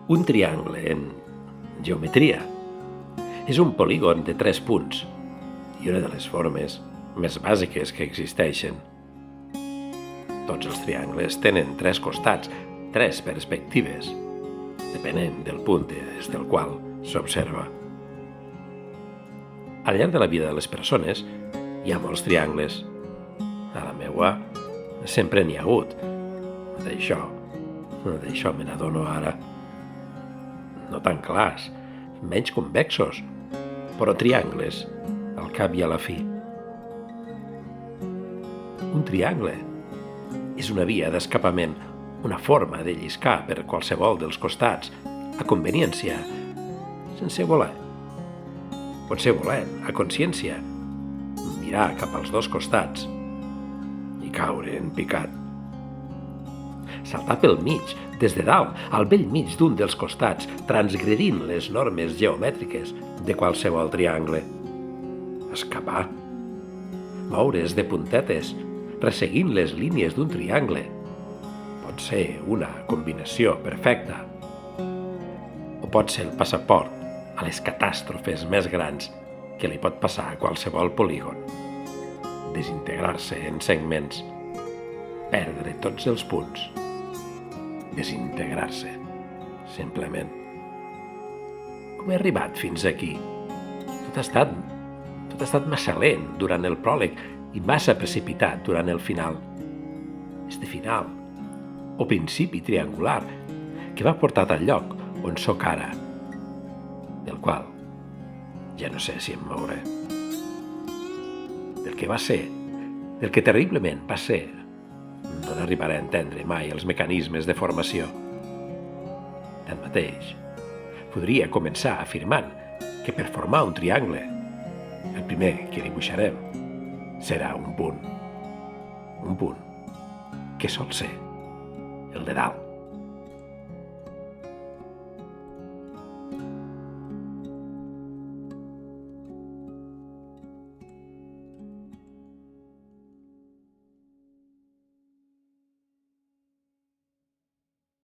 Un triangle en geometria és un polígon de 3 punts i una de les formes més bàsiques que existeixen. Tots els triangles tenen 3 costats, 3 perspectives, depenent del punt des del qual s'observa. Al llarg de la vida de les persones hi ha molts triangles. A la meua sempre n'hi ha hagut. D'això me n'adono ara. No tan clars, menys convexos, però triangles, al cap i a la fi. Un triangle és una via d'escapament, una forma de lliscar per qualsevol dels costats, a conveniència, sense voler. Potser volent, a consciència, mirar cap als 2 costats i caure en picat. Saltar pel mig, des de dalt, al bell mig d'un dels costats, transgredint les normes geomètriques de qualsevol triangle. Escapar. Moure's de puntetes, resseguint les línies d'un triangle. Pot ser una combinació perfecta. O pot ser el passaport a les catàstrofes més grans que li pot passar a qualsevol polígon. Desintegrar-se en segments. Perdre tots els punts. Desintegrar-se, simplement. Com he arribat fins aquí? Tot ha estat massa lent durant el pròleg i massa precipitat durant el final. Este final, o principi triangular, que m'ha portat al lloc on sóc ara, del qual ja no sé si em mouré. Del que va ser, del que terriblement va ser, no n'arribaré a entendre mai els mecanismes de formació. Tanmateix, podria començar afirmant que per formar un triangle, el primer que dibuixarem serà un punt que sol ser el de dalt.